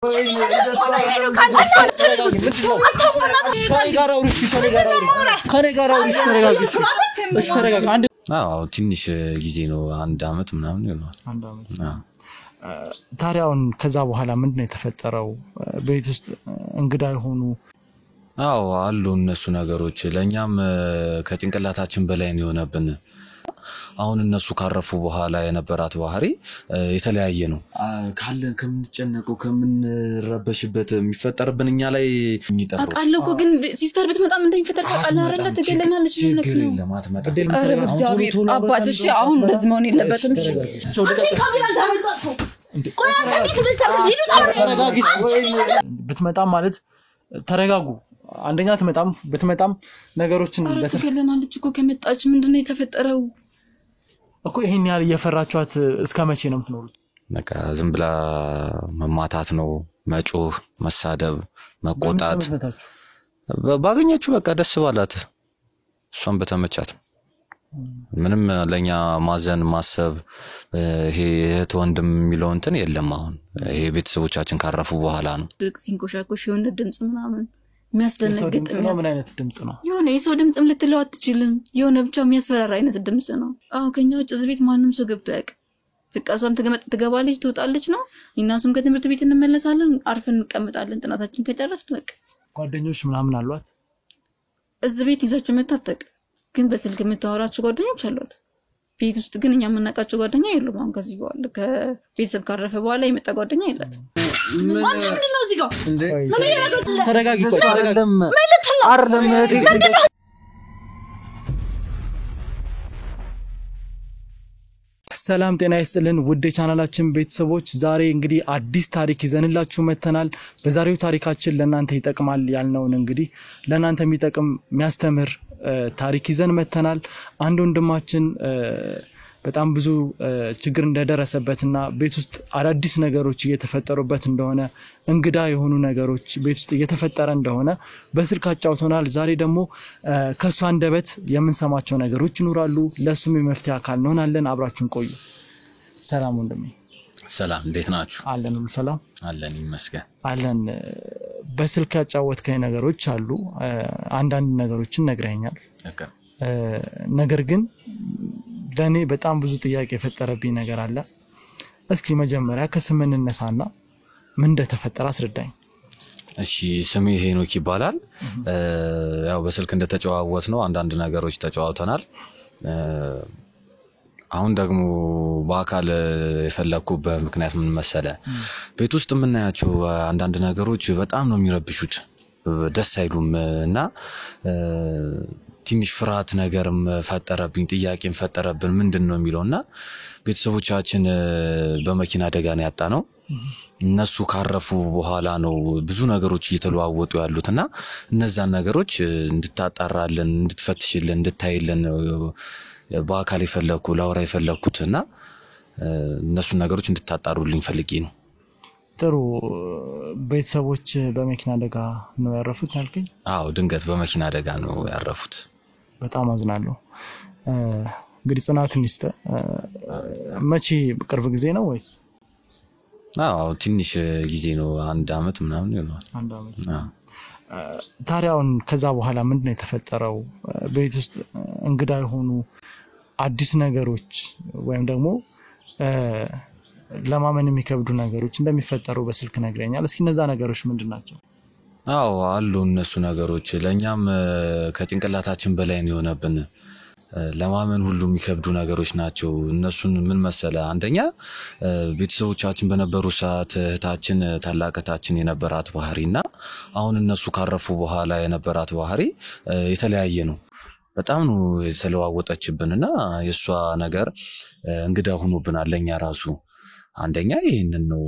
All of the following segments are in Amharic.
ትንሽ ጊዜ ነው አንድ አመት ምናምን ይሆናል አንድ አመት ታሪያውን ከዛ በኋላ ምንድነው የተፈጠረው ቤት ውስጥ እንግዳ ይሆኑ አሉ እነሱ ነገሮች ለኛም ከጭንቅላታችን በላይ ነው የሆነብን አሁን እነሱ ካረፉ በኋላ የነበራት ባህሪ የተለያየ ነው ካለን ከምንጨነቀው ከምንረበሽበት የሚፈጠርብን እኛ ላይ ይጣጣው አቃለኩ ግን ሲስተር ብትመጣም እንደሚፈጠር ታውቃለህ አይደል ተገለናለች አባትሽ አሁን በዝመውን የለበትም እሺ ካሜራ እንዳረጋቸው ቆይ አንተ ብትመጣም ማለት ተረጋጉ አንደኛ ብትመጣም ነገሮችን ተገለናለች እኮ ከመጣች ምንድነው የተፈጠረው እኮ ይሄን ያህል እየፈራችኋት እስከመቼ ነው የምትኖሩት በቃ ዝም ብላ መማታት ነው መጮህ መሳደብ መቆጣት ባገኘችው በቃ ደስ ባላት እሷን በተመቻት ምንም ለኛ ማዘን ማሰብ ይሄ ወንድም የሚለው እንትን የለም አሁን ይሄ ቤተሰቦቻችን ካረፉ በኋላ ነው ሲንኮሻኮሽ የሆነ ድምጽ ምናምን የሚያስደነግጥ ምን አይነት ድምጽ ነው የሆነ የሰው ድምጽም ልትለው አትችልም የሆነ ብቻ የሚያስፈራራ አይነት ድምጽ ነው ከኛ ውጭ እዚህ ቤት ማንንም ሰው ገብቶ ያውቅ በቃ እሷም ትገባለች ትወጣለች ነው እናሱም ከትምህርት ቤት እንመለሳለን አርፈን እንቀመጣለን ጥናታችን ከጨረስን በቃ ጓደኞች ምናምን አሏት እዚህ ቤት ይዛችሁ መታጠቅ ግን በስልክ የምታወራችሁ ጓደኞች አሏት ቤት ውስጥ ግን እኛ የምናውቃቸው ጓደኛ የሉም አሁን ከዚህ በኋላ ከቤተሰብ ካረፈ በኋላ የመጣ ጓደኛ የላትም አንተ ምንድነው እዚህ ጋር ምን ያደርጋል ተረጋጊ አይደለም ሰላም ጤና ይስጥልን ውድ ቻናላችን ቤተሰቦች ዛሬ እንግዲህ አዲስ ታሪክ ይዘንላችሁ መተናል በዛሬው ታሪካችን ለናንተ ይጠቅማል ያልነውን እንግዲህ ለናንተ የሚጠቅም የሚያስተምር ታሪክ ይዘን መተናል አንድ ወንድማችን በጣም ብዙ ችግር እንደደረሰበትና ቤት ውስጥ አዳዲስ ነገሮች እየተፈጠሩበት እንደሆነ እንግዳ የሆኑ ነገሮች ቤት ውስጥ እየተፈጠረ እንደሆነ በስልክ አጫውተናል ዛሬ ደግሞ ከሱ አንደበት የምንሰማቸው ነገሮች ይኖራሉ ለሱም የመፍትሄ አካል እንሆናለን አብራችሁን ቆዩ ሰላም ወንድሜ ሰላም እንዴት ናችሁ አለን ሰላም አለን ይመስገን አለን በስልክ ያጫወትከኝ ነገሮች አሉ አንዳንድ ነገሮችን ነግረኛል ነገር ግን ለኔ በጣም ብዙ ጥያቄ የፈጠረብኝ ነገር አለ እስኪ መጀመሪያ ከስምን እንነሳና ምን እንደተፈጠረ አስረዳኝ እሺ ስሜ ሄኖክ ይባላል ያው በስልክ እንደተጨዋወት ነው አንዳንድ ነገሮች ተጨዋውተናል አሁን ደግሞ በአካል የፈለኩበት ምክንያት ምን መሰለ ቤት ውስጥ የምናያቸው አንዳንድ ነገሮች በጣም ነው የሚረብሹት ደስ አይሉምና ትንሽ ፍርሃት ነገርም ፈጠረብኝ ጥያቄም ፈጠረብን ምንድነው የሚለውና ቤተሰቦቻችን በመኪና አደጋ ነው ያጣነው እነሱ ካረፉ በኋላ ነው ብዙ ነገሮች እየተለዋወጡ ያሉትና እነዛን ነገሮች እንድታጣራለን እንድትፈትሽልን እንድታይልን በአካል የፈለኩ ላውራ የፈለኩትና እነሱ ነገሮች እንድታጣሩልኝ ፈልጌ ነው ጥሩ ቤተሰቦች በመኪና አደጋ ነው ያረፉት ያልከኝ አዎ ድንገት በመኪና አደጋ ነው ያረፉት በጣም አዝናለሁ እንግዲህ ጽናቱን ይስተ መቼ ቅርብ ጊዜ ነው ወይስ አዎ ትንሽ ጊዜ ነው አንድ አመት ምናምን ይሆናል አንድ አመት ታሪያውን ከዛ በኋላ ምንድነው የተፈጠረው ቤት ውስጥ እንግዳ ይሆኑ አዲስ ነገሮች ወይም ደግሞ ለማመን የሚከብዱ ነገሮች እንደሚፈጠሩ በስልክ ነግረኛል እስኪ እነዛ ነገሮች ምንድናቸው አዎ አሉ እነሱ ነገሮች ለኛም ከጭንቅላታችን በላይ ነው የሆነብን ለማመን ሁሉ የሚከብዱ ነገሮች ናቸው እነሱን ምን መሰለ አንደኛ ቤተሰቦቻችን በነበሩ ሰዓት እህታችን ታላቀታችን የነበራት ባህሪና አሁን እነሱ ካረፉ በኋላ የነበራት ባህሪ የተለያየ ነው በጣም ነው የተለዋወጠችብንና የሷ ነገር እንግዳ ሆኖብናል ለኛ ራሱ አንደኛ ይሄንን ነው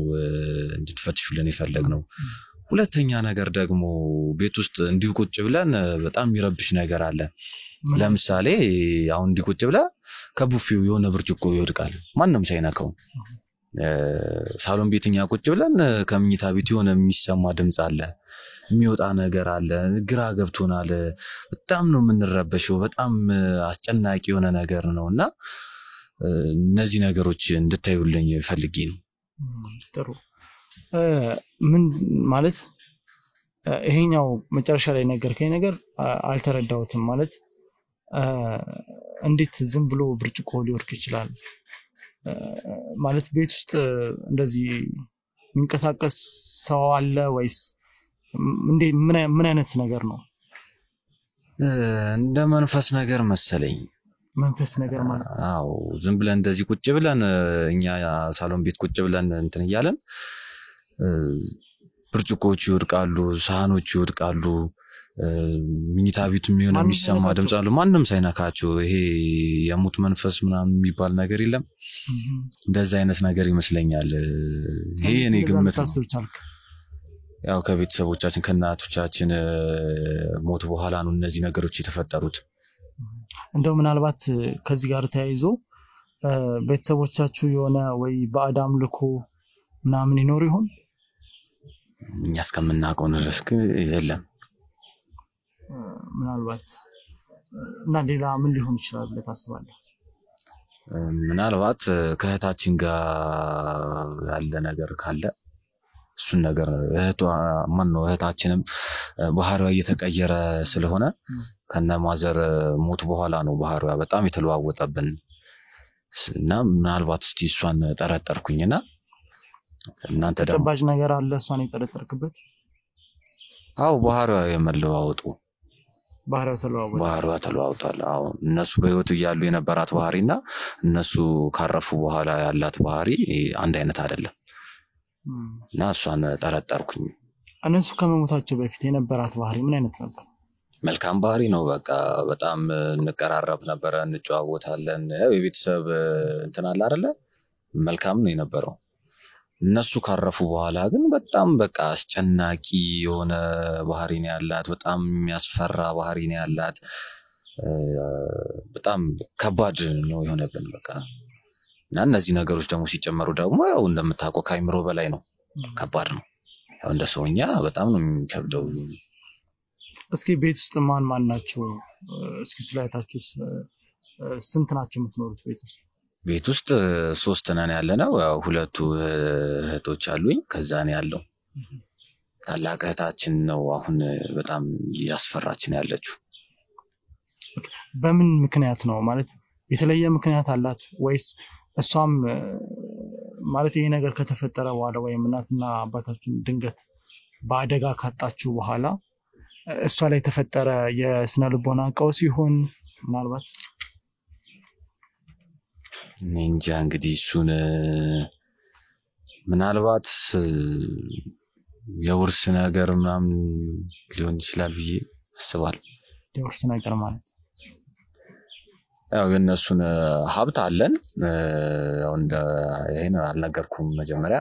እንድትፈትሹልን የፈለግነው ሁለተኛ ነገር ደግሞ ቤት ውስጥ እንዲሁ ቁጭ ብለን በጣም የሚረብሽ ነገር አለ ለምሳሌ አሁን እንዲሁ ቁጭ ብለ ከቡፊው የሆነ ብርጭቆ ይወድቃል ማንንም ሳይነካው ሳሎን ቤትኛ ቁጭ ብለን ከምኝታ ቤት የሆነ የሚሰማ ድምጽ አለ የሚወጣ ነገር አለ ግራ ገብቶናል በጣም ነው የምንረበሸው በጣም አስጨናቂ የሆነ ነገር ነውና እነዚህ ነገሮች እንድታዩልኝ ፈልጌ ነው ጥሩ ምን ማለት ይሄኛው መጨረሻ ላይ ነገርከኝ ነገር አልተረዳሁትም ማለት እንዴት ዝም ብሎ ብርጭቆ ሊወርቅ ይችላል ማለት ቤት ውስጥ እንደዚህ የሚንቀሳቀስ ሰው አለ ወይስ እንዴ ምን አይነት ነገር ነው እንደ መንፈስ ነገር መሰለኝ መንፈስ ነገር ማለት አዎ ዝም ብለን እንደዚህ ቁጭ ብለን እኛ ሳሎን ቤት ቁጭ ብለን እንትን ይያለን ብርጭቆች ይወድቃሉ ሳህኖች ይወድቃሉ ሚኒታ ቤት የሚሰማ ድምጽ አለ ማንንም ሳይነካቸው ይሄ የሙት መንፈስ ምናምን የሚባል ነገር የለም እንደዛ አይነት ነገር ይመስለኛል ይሄ እኔ ግምት ነው ያው ከቤተሰቦቻችን ከናቶቻችን ሞት በኋላ ነው እነዚህ ነገሮች የተፈጠሩት እንደው ምናልባት ከዚህ ጋር ተያይዞ ቤተሰቦቻችሁ የሆነ ወይ በአዳም ልኮ ምናምን ይኖር ይሆን እኛ እስከምናውቀው ድረስ የለም ምናልባት እና ሌላ ምን ሊሆን ይችላል ብለህ ታስባለህ ምናልባት ከእህታችን ጋር ያለ ነገር ካለ እሱን ነገር እህታችንም ባህሪዋ እየተቀየረ ስለሆነ ከነማዘር ሞት በኋላ ነው ባህሪዋ በጣም የተለዋወጠብን እና ምናልባት እስቲ እሷን ጠረጠርኩኝና እናንተ ደግሞ ተጨባጭ ነገር አለ እሷን የጠረጠርክበት አው ባህሪዋ የመለዋወጡ ባህሪዋ ተለዋውጧል አው እነሱ በህይወት እያሉ የነበራት ባህሪና እነሱ ካረፉ በኋላ ያላት ባህሪ አንድ አይነት አይደለም እና እሷን ጠረጠርኩኝ እነሱ ከመሞታቸው በፊት የነበራት ባህሪ ምን አይነት ነበር መልካም ባህሪ ነው በቃ በጣም እንቀራረብ ነበር እንጫወታለን የቤተሰብ እንትን አለ አይደለ መልካም ነው የነበረው እነሱ ካረፉ በኋላ ግን በጣም በቃ አስጨናቂ የሆነ ባህሪ ነው ያላት በጣም የሚያስፈራ ባህሪ ነው ያላት በጣም ከባድ ነው የሆነብን በቃ እና እነዚህ ነገሮች ደግሞ ሲጨመሩ ደግሞ ያው እንደምታውቀው ካይምሮ በላይ ነው ከባድ ነው ያው እንደ ሰውኛ በጣም ነው የሚከብደው እስኪ ቤት ውስጥ ማን ናቸው እስኪ ስላይታችሁ ስንት ናችሁ የምትኖሩት ቤት ውስጥ 3 ነን ያለነው ያው 2 እህቶች አሉኝ ከዛ ነው ያለው ታላቅ እህታችን ነው አሁን በጣም ያስፈራችን ያለችው በምን ምክንያት ነው ማለት የተለየ ምክንያት አላት ወይስ እሷም ማለት ይሄ ነገር ከተፈጠረ በኋላ ወይ እናትና አባታችን ድንገት በአደጋ ካጣችሁ በኋላ እሷ ላይ ተፈጠረ የስነ ልቦና ቀውስ ይሆን ምናልባት እንጃ እንግዲህ እሱን ምናልባት የውርስ ነገር ምናምን ሊሆን ይችላል ብዬ አስባለሁ የውርስ ነገር ማለት ያው የነሱን ሀብት አለን ያው እንደ ይሄን አልነገርኩም መጀመሪያ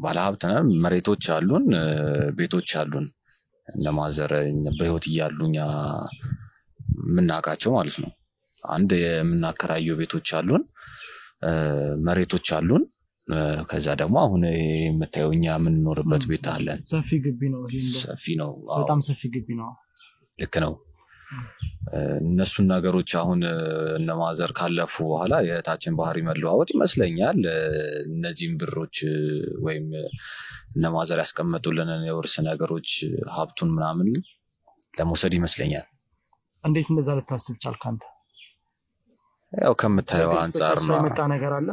ባለ ሀብት ነን መሬቶች አሉን ቤቶች አሉን ለማዘር በህይወት ይያሉኛ ምናቃቸው ማለት ነው አንድ የምናከራየው ቤቶች አሉን መሬቶች አሉን ከዛ ደግሞ አሁን የምታዩኛ ምን ኖርበት ቤት አለን ሰፊ ግቢ ነው ሰፊ ነው በጣም ሰፊ ግቢ ነው ልክ ነው እነሱን ነገሮች አሁን እነማዘር ካለፉ በኋላ የታችን ባህሪ መለዋወጥ ይመስለኛል እነዚህም ብሮች ወይም እነማዘር ያስቀመጡልን የውርስ ነገሮች ሀብቱን ምናምን ለመውሰድ ይመስለኛል እንዴት እንደዛ ልታስብ ቻልክ አንተ ያው ከምታየው አንፃር ነው የመጣ ነገር አለ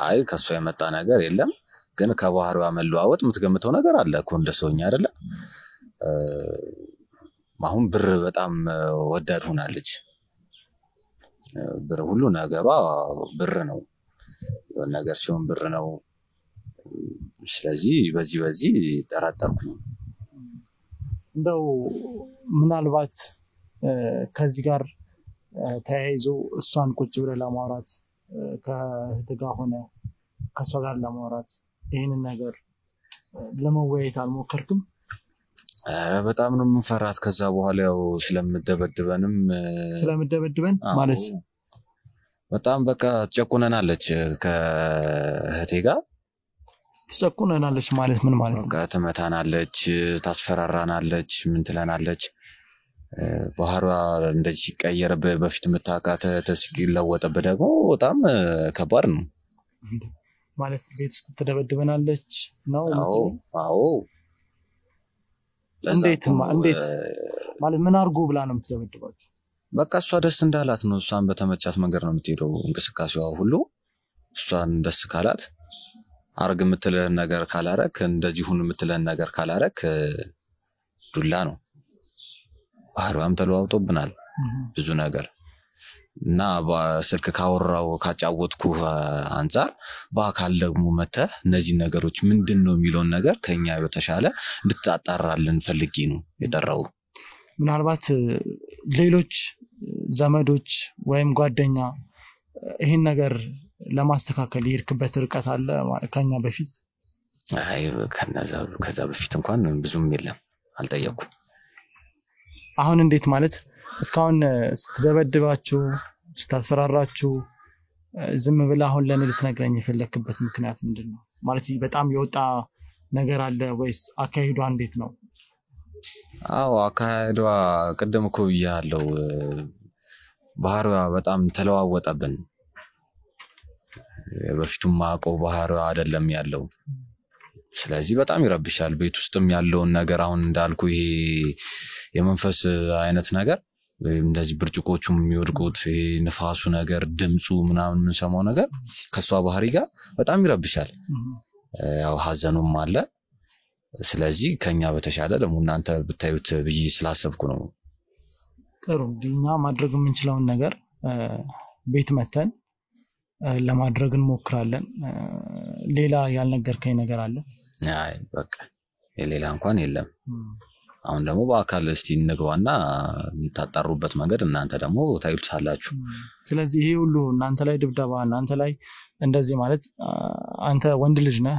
አይ ከሷ የመጣ ነገር የለም ግን ከባህሪዋ መለዋወጥ የምትገምተው ነገር አለ እኮ እንደሰውኛ አይደለ አሁን ብር በጣም ወዳድ ሆናለች ብር ሁሉ ነገሯ ብር ነው የሆነ ነገር ሲሆን ብር ነው ስለዚህ በዚህ ተራጠርኩኝ እንደው ምናልባት ከዚህ ጋር ተያይዞ እሷን ቁጭ ብለ ለማውራት ከእህት ጋር ሆነ ከሷ ጋር ለማውራት ይሄንን ነገር ለመወያየት አልሞከርክም አረ በጣም ነው የምንፈራት ከዛ በኋላ ያው ስለምደበድበን ማለት በጣም በቃ ተጨቁነናለች ከእህቴ ጋር ተጨቁነናለች ማለት ምን ማለት ነው በቃ ተመታናለች ታስፈራራናለች ምን ትለናለች ባህሪዋ እንደዚህ ሲቀየር በፊት መታቃተ ተስኪለወጠ ደግሞ በጣም ከባድ ነው ማለት ቤት ውስጥ ትደበድበናለች ነው? አዎ እንዴት ማለት ምን አርጉ ብላ ነው የምትደበድባችሁ? በቃ እሷ ደስ እንዳላት ነው። እሷን በተመቻት መንገድ ነው የምትሄደው። እንቅስቃሴዋ ሁሉ እሷን ደስ ካላት አርግ የምትለን ነገር ካላረክ እንደዚህ ሁን የምትለን ነገር ካላረክ ዱላ ነው። ባህሪዋም ተለዋውጦብናል ብዙ ነገር እና በስልክ ካወራው ካጫወትኩ አንፃር በአካል ደግሞ መተህ እነዚህ ነገሮች ምንድነው የሚለውን ነገር ከኛ በተሻለ እንድታጣራልን ፈልጌ ነው የጠራው። ምናልባት ሌሎች ዘመዶች ወይም ጓደኛ ይሄን ነገር ለማስተካከል ይርክበት ርቀት አለ ከኛ በፊት? አይ ከዛ በፊት እንኳን ብዙም የለም፣ አልጠየኩም። አሁን እንዴት ማለት እስካሁን ስትደበድባችሁ ስታስፈራራችሁ ዝም ብለ አሁን ለኔ ልትነግረኝ የፈለክበት ምክንያት ምንድነው? ማለት በጣም የወጣ ነገር አለ ወይስ አካሄዷ እንዴት ነው? አዎ አካሄዷ ቀደም እኮ ብያለሁ፣ ባህሪዋ በጣም ተለዋወጠብን። በፊቱም ማቆ ባህሪዋ አይደለም ያለው። ስለዚህ በጣም ይረብሻል። ቤት ውስጥም ያለውን ነገር አሁን እንዳልኩ ይሄ የመንፈስ አይነት ነገር እንደዚህ ብርጭቆቹም የሚወድቁት ይሄ ንፋሱ ነገር ድምጹ ምናምን የምንሰማው ነገር ከሷ ባህሪ ጋር በጣም ይረብሻል። ያው ሀዘኑም አለ። ስለዚህ ከኛ በተሻለ ደግሞ እናንተ ብታዩት ብዬ ስላሰብኩ ነው። ጥሩ ዲኛ ማድረግ የምንችለውን ነገር ቤት መተን ለማድረግ እንሞክራለን። ሌላ ያልነገርከኝ ነገር አለ? አይ በቃ የሌላ እንኳን የለም። አሁን ደግሞ በአካል እስቲ እንግባና እንታጣሩበት መንገድ እናንተ ደግሞ ታዩታላችሁ። ስለዚህ ይሄ ሁሉ እናንተ ላይ ድብደባ እናንተ ላይ እንደዚህ ማለት አንተ ወንድ ልጅ ነህ፣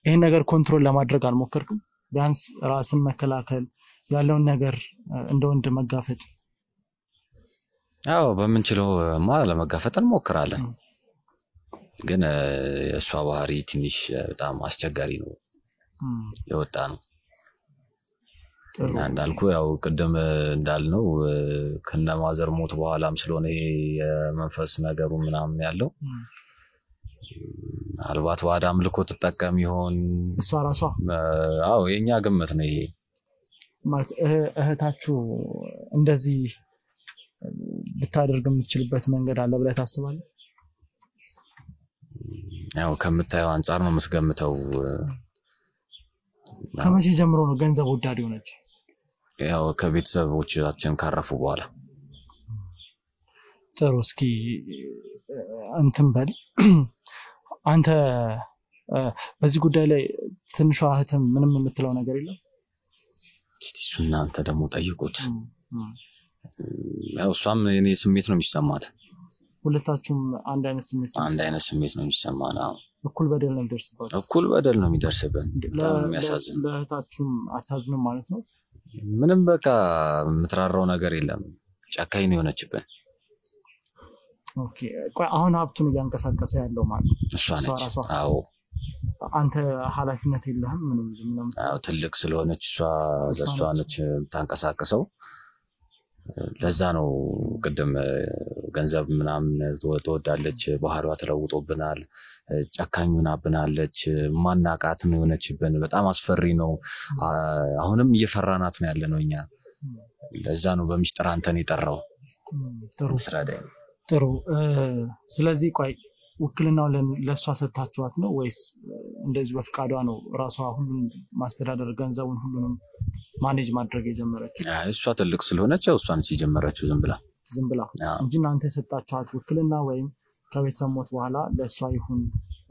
ይሄን ነገር ኮንትሮል ለማድረግ አልሞከርክም? ቢያንስ ራስን መከላከል ያለውን ነገር እንደ ወንድ መጋፈጥ? አዎ በመንችለው ለመጋፈጥ እንሞክራለን። ግን እሷ ባህሪ ትንሽ በጣም አስቸጋሪ ነው የወጣ ነው። እንዳልኩ ያው ቀደም እንዳልነው ከነማዘር ሞት በኋላም ስለሆነ ይሄ የመንፈስ ነገሩ ምናምን ያለው አልባት ዋዳ አምልኮ ተጠቀም ይሆን እሷ ራሷ? አዎ የኛ ግምት ነው ይሄ። ማለት እህታችሁ እንደዚህ ብታደርግ የምትችልበት መንገድ አለ ብለህ ታስባለህ? ያው ከምታየው አንፃር ነው መስገምተው። ከመቼ ጀምሮ ነው ገንዘብ ወዳድ ሆነች? ያው ከቤተሰቦቻችን ካረፉ በኋላ። ጥሩ እስኪ እንትን በል አንተ በዚህ ጉዳይ ላይ ትንሿ እህትም ምንም የምትለው ነገር የለም? እስቲ እናንተ ደግሞ ጠይቁት። ያው እሷም የኔ ስሜት ነው የሚሰማት። ሁለታችሁም አንድ አይነት ስሜት ነው የሚሰማና እኩል በደል ነው የሚደርስባችሁ? እኩል በደል ነው የሚደርስብን። በጣም የሚያሳዝን። ለእህታችሁም አታዝንም ማለት ነው? ምንም በቃ የምትራራው ነገር የለም። ጨካኝ ነው የሆነችብን። ኦኬ ቆይ አሁን ሀብቱን እያንቀሳቀሰ ያለው ማለት ነው እሷ ነች? አዎ። አንተ ኃላፊነት የለህም? ምንም አዎ ትልቅ ስለሆነች እሷ ነች ታንቀሳቀሰው። ለዛ ነው ቀደም ገንዘብ ምናምን ትወዳለች፣ ባህሪዋ ተለውጦብናል፣ ጨካኝ ሆናብናለች፣ ማናቃት ነው የሆነችብን። በጣም አስፈሪ ነው። አሁንም እየፈራናት ነው ያለነው እኛ። ለዛ ነው በሚስጥር አንተን የጠራው። ጥሩ ስለዚህ ቆይ ውክልናው ለሷ ሰጣችኋት ነው ወይስ እንደዚህ በፍቃዷ ነው ራሷ ሁሉን ማስተዳደር ገንዘቡን ሁሉንም ማኔጅ ማድረግ የጀመረችው? እሷ ትልቅ ስለሆነች እሷን ሲጀመረችው ዝም ብላ እንጂ እናንተ የሰጣችኋት ውክልና ወይም ከቤተሰብ ሞት በኋላ ለሷ ይሁን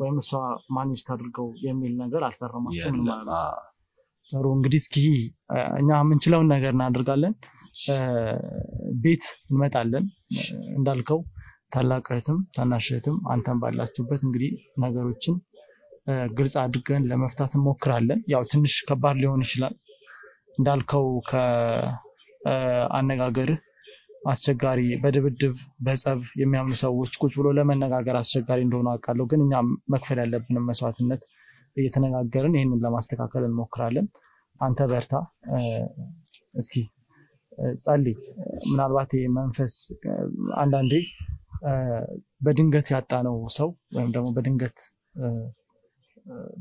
ወይም እሷ ማኔጅ ታድርገው የሚል ነገር አልፈረማችሁም ማለት ነው? ጥሩ እንግዲህ እስኪ እኛ የምንችለውን ነገር እናደርጋለን። ቤት እንመጣለን እንዳልከው ታላቅ እህትም ታናሽ እህትም አንተም ባላችሁበት እንግዲህ ነገሮችን ግልጽ አድርገን ለመፍታት እንሞክራለን። ያው ትንሽ ከባድ ሊሆን ይችላል እንዳልከው ከአነጋገርህ አስቸጋሪ፣ በድብድብ በጸብ የሚያምኑ ሰዎች ቁጭ ብሎ ለመነጋገር አስቸጋሪ እንደሆነ አውቃለሁ። ግን እኛ መክፈል ያለብንን መስዋዕትነት እየተነጋገርን ይህንን ለማስተካከል እንሞክራለን። አንተ በርታ። እስኪ ጸልይ። ምናልባት መንፈስ አንዳንዴ በድንገት ያጣነው ሰው ወይም ደግሞ በድንገት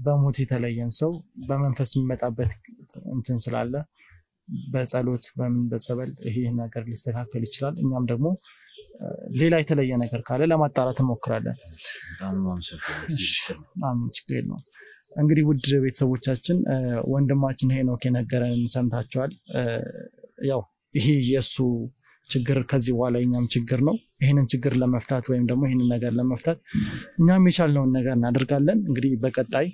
በሞት የተለየን ሰው በመንፈስ የሚመጣበት እንትን ስላለ በጸሎት በጸበል ይሄ ነገር ሊስተካከል ይችላል። እኛም ደግሞ ሌላ የተለየ ነገር ካለ ለማጣራት እንሞክራለን። አሜን። ችግር የለውም። እንግዲህ ውድ ቤተሰቦቻችን ወንድማችን ሄኖክ የነገረንን ሰምታችኋል። ያው ይሄ የሱ ችግር ከዚህ በኋላ እኛም ችግር ነው። ይሄንን ችግር ለመፍታት ወይም ደግሞ ይሄንን ነገር ለመፍታት እኛም የቻልነውን ነገር እናደርጋለን። እንግዲህ በቀጣይ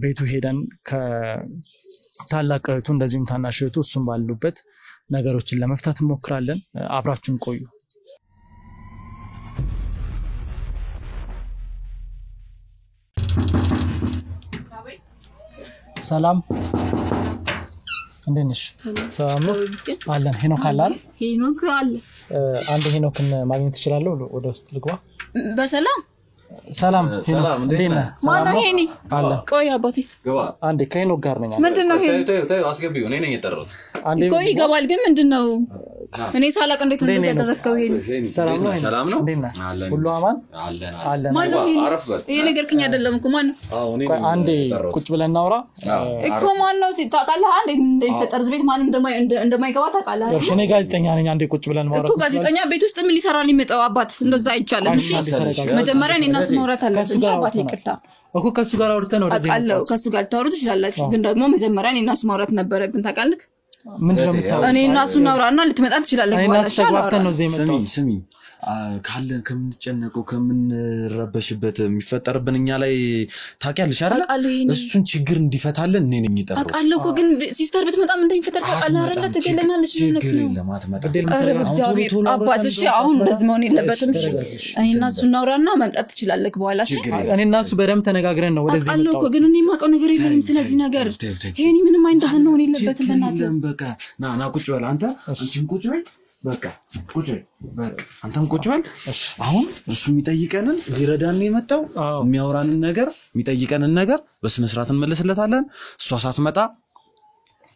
ቤቱ ሄደን ከታላቅ እህቱ እንደዚሁም ታናሽ እህቱ እሱም ባሉበት ነገሮችን ለመፍታት እንሞክራለን። አብራችሁን ቆዩ። ሰላም እንዴት ነሽ? ሰላም ነው አለን። ሄኖክ አለ አይደል? ሄኖክ አለ። አንድ ሄኖክን ማግኘት ትችላለህ? ወደ ውስጥ ልግባ። በሰላም ሰላም እንዴት ነህ? ማነው ሄኒ? አለ። ቆይ አባቴ ገባ። አንዴ ከሄኖክ ጋር ነኝ። ምንድነው ሄኒ? ተይ አስገቢው። እኔ ነኝ የጠራሁት። አንዴ ቆይ ይገባል። ግን ምንድነው? እኔ ሳላቅ እንዴት እንደዚህ ያደረከው? ሄኒ ሰላም ነው? ሰላም ነው? እንዴት ነህ? ሁሉ አማን አለን። ማነው ሄኒ? አረፍ በል። ይሄ ነገር ከኛ አይደለም እኮ ማነው? አዎ እኔ ቆይ አንዴ ቁጭ ብለን እናውራ እኮ ማነው? ታውቃለህ አንዴ እንደሚፈጠር እዚህ ቤት ማንም እንደማይገባ ታውቃለህ አይደል? እኔ ጋዜጠኛ ነኝ። አንዴ ቁጭ ብለን ማውራት እኮ ጋዜጠኛ ቤት ውስጥ ምን ሊሰራ ሊመጣው? አባት እንደዛ አይቻልም። እሺ መጀመሪያ እኔና እሱ ማውራት አለብን። አባቴ ይቅርታ እኮ ከሱ ጋር አውርተን ወደዚህ አውቃለሁ። ከሱ ጋር ታወሩ ትችላላችሁ፣ ግን ደግሞ መጀመሪያ እኔና እሱ ማውራት ነበረብን። ታውቃለህ ምንድነው የምታወራው? እኔና እሱ እናውራና ልትመጣ ትችላለህ። እኔና እሱ ተግባብተን ነው እዚህ የመጣው። ስሚ ካለን ከምንጨነቀው ከምንረበሽበት የሚፈጠርብን እኛ ላይ ታውቂያለሽ አይደል? እሱን ችግር እንዲፈታልን እኔ ነኝ የጠራሁት። አውቃለሁ እኮ ግን ሲስተር ብትመጣም እንደሚፈጠር ታውቃለህ አይደል? ትገለናለች። ችግር የለም አትመጣም። ኧረ በእግዚአብሔር አባት እሺ፣ አሁን እንደዚህ መሆን የለበትም። እሺ እኔና እሱ እናውራና መምጣት ትችላለህ በኋላ። እሺ እኔና እሱ በደም ተነጋግረን ነው ወደዚህ የመጣው። አውቃለሁ እኮ ግን እኔ የማውቀው ነገር የለም ስለዚህ ነገር። ሄኒ ምንም አይንደዘን ነው የሌለበትም። በእናትህ በቃ ና ቁጭ በል አንተ። አንቺም ቁጭ በል በቃ ቁጭ በል አንተም ቁጭ በል። አሁን እሱ የሚጠይቀንን ሊረዳን ነው የመጣው። የሚያወራንን ነገር የሚጠይቀንን ነገር በስነ ስርዓት እንመልስለታለን። እሷ ሳትመጣ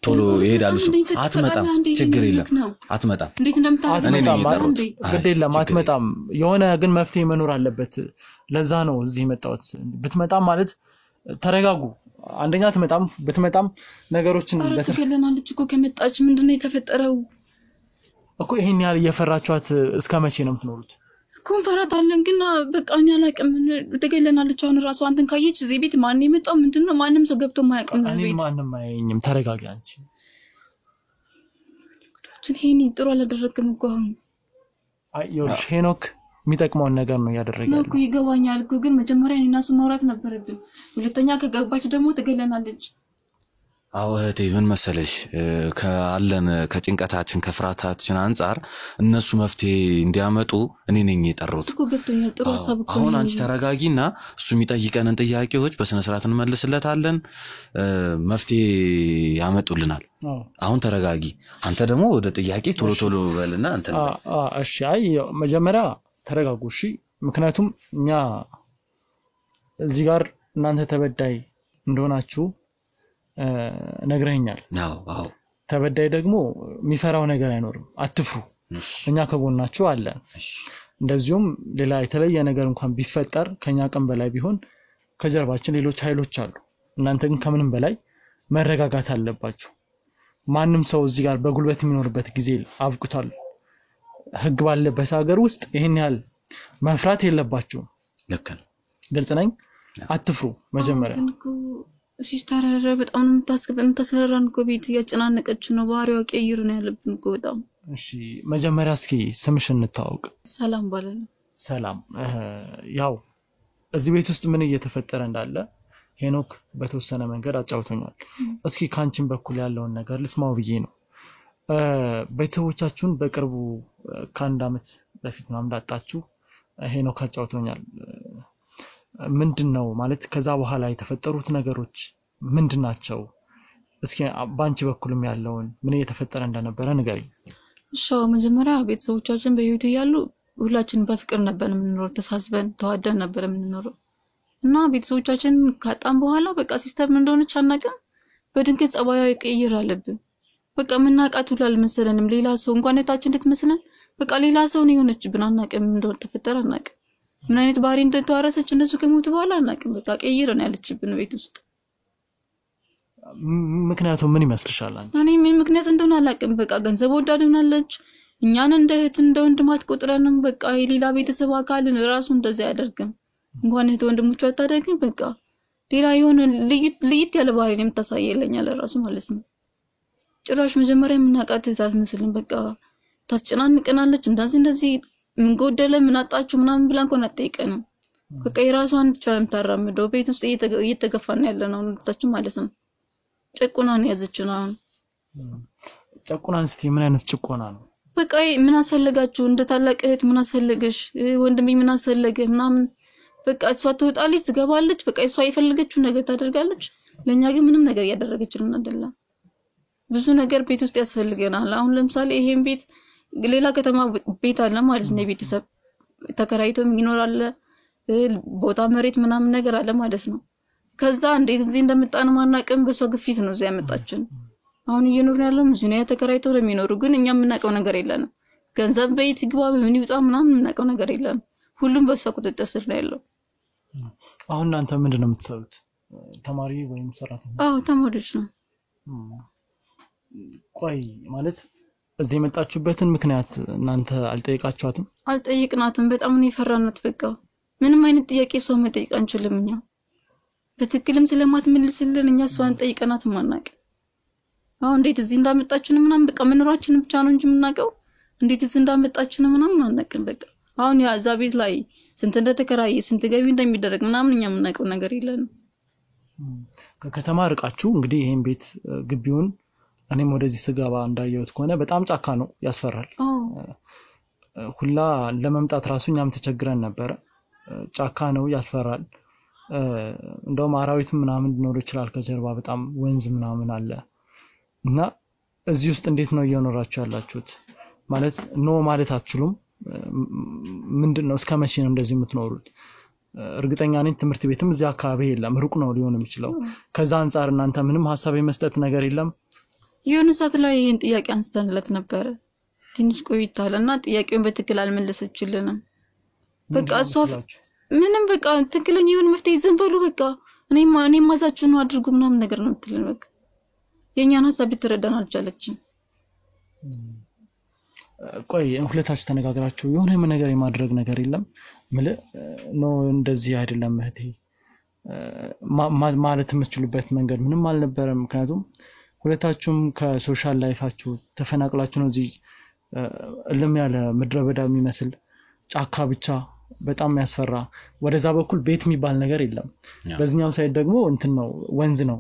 ቶሎ ይሄዳል። እሱ አትመጣም፣ ችግር የለም አትመጣም። እንዴት እንደምታረግ እኔ ነኝ የጠራሁት። ግድ የለም አትመጣም። የሆነ ግን መፍትሄ መኖር አለበት። ለዛ ነው እዚህ የመጣሁት። ብትመጣም ማለት ተረጋጉ። አንደኛ አትመጣም። ብትመጣም ነገሮችን ለተገለናለች እኮ ከመጣች ምንድነው የተፈጠረው እኮ? ይሄን ያህል እየፈራችኋት እስከ መቼ ነው የምትኖሩት? ኮንፈራት አለን ግን በቃ እኛ አላውቅም። ትገለናለች። አሁን ራሱ አንተን ካየች እዚህ ቤት ማን የመጣው ምንድነው? ማንም ሰው ገብቶ ማያውቅም እዚህ ቤት። ማንም አያየኝም። ተረጋጊ አንቺ። ሄኒ ጥሩ አላደረግም እኮ አሁን። ይኸውልሽ ሄኖክ የሚጠቅመውን ነገር ነው ያደረገው እኮ ይገባኛል እኮ ግን መጀመሪያ እኔና እሱ ማውራት ነበረብን። ሁለተኛ ከገባች ደግሞ ትገለናለች። አዎ እህቴ ምን መሰለሽ ካለን ከጭንቀታችን ከፍራታችን አንፃር እነሱ መፍትሄ እንዲያመጡ እኔ ነኝ የጠራሁት እኮ። ገብቶኛል። ጥሩ ሐሳብ እኮ። አሁን አንቺ ተረጋጊና እሱ የሚጠይቀንን ጥያቄዎች በስነ ስርዓት እንመልስለታለን፣ መፍትሄ ያመጡልናል። አሁን ተረጋጊ። አንተ ደግሞ ወደ ጥያቄ ቶሎ በልና እንትን። እሺ አይ መጀመሪያ ተረጋጉ እሺ። ምክንያቱም እኛ እዚህ ጋር እናንተ ተበዳይ እንደሆናችሁ ነግረኛል። አዎ ተበዳይ ደግሞ የሚፈራው ነገር አይኖርም። አትፍሩ፣ እኛ ከጎናችሁ አለን። እንደዚሁም ሌላ የተለየ ነገር እንኳን ቢፈጠር ከኛ ቀን በላይ ቢሆን ከጀርባችን ሌሎች ኃይሎች አሉ። እናንተ ግን ከምንም በላይ መረጋጋት አለባችሁ። ማንም ሰው እዚህ ጋር በጉልበት የሚኖርበት ጊዜ አብቅቷል። ህግ ባለበት ሀገር ውስጥ ይሄን ያህል መፍራት የለባችሁም። ልክ ነው። ግልጽ ነኝ። አትፍሩ። መጀመሪያ ሲስተር በጣም ነው የምታስፈራራን እኮ። ቤት እያጨናነቀች ነው። ባህሪዋ ቀይሩ ነው ያለብን እኮ በጣም። እሺ መጀመሪያ እስኪ ስምሽን እንታወቅ። ሰላም ባላለ። ሰላም። ያው እዚህ ቤት ውስጥ ምን እየተፈጠረ እንዳለ ሄኖክ በተወሰነ መንገድ አጫውቶኛል። እስኪ ካንቺን በኩል ያለውን ነገር ልስማው ብዬ ነው። ቤተሰቦቻችሁን በቅርቡ ከአንድ አመት በፊት ምናምን እንዳጣችሁ ሄኖክ አጫውቶኛል። ምንድነው ማለት ከዛ በኋላ የተፈጠሩት ነገሮች ምንድናቸው? እስኪ ባንቺ በኩልም ያለውን ምን እየተፈጠረ እንደነበረ ንገሪ። እሺ መጀመሪያ ቤተሰቦቻችን በህይወት ያሉ ሁላችን በፍቅር ነበር የምንኖረው። ተሳስበን ተዋደን ነበር የምንኖረው እና ቤተሰቦቻችን ካጣን በኋላ በቃ ሲስተም እንደሆነች አናውቅም። በድንገት ጸባያው ይቀይር አለብን። በቃ ምናቃቱ አልመሰለንም። ሌላ ሰው እንኳን እታችን እንድትመስለን በቃ ሌላ ሰው ነው የሆነችብን። አናውቅም እንደሆነ ተፈጠረ አናውቅም። ምን አይነት ባህሪ እንደተዋረሰች እንደሱ ከሞቱ በኋላ አናውቅም። በቃ ቀይረን ያለችብን ቤት ውስጥ ምክንያቱ ምን ይመስልሻል አንቺ? እኔ ምን ምክንያት እንደሆነ አላውቅም። በቃ ገንዘብ ወዳድ ሆናለች። እኛን እንደ እህት እንደ ወንድማት ቆጥረንም በቃ የሌላ ቤተሰብ አካልን ራሱ እንደዛ ያደርግም እንኳን እህት ወንድሞቿ አታደርግም። በቃ ሌላ የሆነ ልይት ያለ ባህሪ ነው የምታሳየለኛል ራሱ ማለት ነው። ጭራሽ መጀመሪያ የምናውቃት እህት አትመስልም። በቃ ታስጨናንቀናለች። እንደዚህ ምን ጎደለ ምን አጣችሁ ምናምን ብላ እንኳን አትጠይቀንም። በቃ የራሷን ብቻ የምታራምደው ቤት ውስጥ እየተገፋን ያለነው ሁለታችን ማለት ነው። ጭቆናን ያዘችን አሁን ጭቆናን እስቲ ምን አይነት ጭቆና ነው? በቃ ምን አስፈልጋችሁ እንደ ታላቅ እህት ምን አስፈልገሽ ወንድሜ ምን አስፈልገ ምናምን በቃ እሷ ትወጣለች ትገባለች። በቃ እሷ የፈለገችው ነገር ታደርጋለች። ለኛ ግን ምንም ነገር ያደረገችልን አይደለም። ብዙ ነገር ቤት ውስጥ ያስፈልገናል። አሁን ለምሳሌ ይሄን ቤት ሌላ ከተማ ቤት አለ ማለት ነው። ቤተሰብ ተከራይቶ ይኖራል። ቦታ መሬት ምናምን ነገር አለ ማለት ነው። ከዛ እንዴት እዚህ እንደመጣን ማናቀም በሷ ግፊት ነው እዚህ ያመጣችን። አሁን እየኖርን ያለው ምንድነው ተከራይቶ ለሚኖሩ ግን እኛ የምናቀው ነገር የለንም። ገንዘብ ቤት ግባ በምን ይውጣ ምናምን የምናቀው ነገር የለንም። ሁሉም በሷ ቁጥጥር ስር ነው ያለው። አሁን እናንተ ምንድነው የምትሰሩት? ተማሪ ወይም ሰራተኛ? ተማሪዎች ነው። ቆይ ማለት እዚህ የመጣችሁበትን ምክንያት እናንተ አልጠየቃችኋትም? አልጠየቅናትም። በጣም ነው የፈራናት። በቃ ምንም አይነት ጥያቄ ሰው መጠየቅ አንችልም እኛ በትክክልም ስለማትመልስልን እኛ እሷን ጠይቀናት ማናቅ። አሁን እንዴት እዚህ እንዳመጣችን ምናምን በቃ መኖራችን ብቻ ነው እንጂ የምናውቀው እንዴት እዚህ እንዳመጣችን ምናምን አናውቅም። በቃ አሁን ያ እዛ ቤት ላይ ስንት እንደተከራየ ስንት ገቢ እንደሚደረግ ምናምን እኛ የምናውቀው ነገር የለንም። ከከተማ ርቃችሁ እንግዲህ ይሄን ቤት ግቢውን እኔም ወደዚህ ስጋባ እንዳየሁት ከሆነ በጣም ጫካ ነው፣ ያስፈራል። ሁላ ለመምጣት ራሱ እኛም ተቸግረን ነበር። ጫካ ነው፣ ያስፈራል። እንደውም አራዊት ምናምን ሊኖር ይችላል ከጀርባ በጣም ወንዝ ምናምን አለ። እና እዚህ ውስጥ እንዴት ነው እየኖራችሁ ያላችሁት? ማለት ማለት አትችሉም? ምንድነው እስከ መቼ ነው እንደዚህ የምትኖሩት? እርግጠኛ ነኝ ትምህርት ቤትም እዚህ አካባቢ የለም፣ ሩቅ ነው ሊሆን የሚችለው። ከዛ አንፃር እናንተ ምንም ሐሳብ የመስጠት ነገር የለም? የሆነ ሰዓት ላይ ይሄን ጥያቄ አንስተንለት ነበር። ትንሽ ቆይቷልና ጥያቄውን በትክክል አልመለሰችልንም። በቃ እሷ ምንም በቃ ትክክለኛ የሆነ መፍትሄ ዝም በሉ በቃ እኔም ማዛችሁ ነው አድርጉ ምናምን ነገር ነው የምትልን። በቃ የኛን ሐሳብ ብትረዳን አልቻለችም። ቆይ ሁለታችሁ ተነጋግራችሁ የሆነ ነገር የማድረግ ነገር የለም? ነው እንደዚህ አይደለም እህቴ ማለት የምትችሉበት መንገድ ምንም አልነበረም? ምክንያቱም ሁለታችሁም ከሶሻል ላይፋችሁ ተፈናቅላችሁ ነው እዚህ እልም ያለ ምድረ በዳ የሚመስል ጫካ ብቻ በጣም ያስፈራ። ወደዛ በኩል ቤት የሚባል ነገር የለም። በዚህኛው ሳይድ ደግሞ እንትን ነው ወንዝ ነው።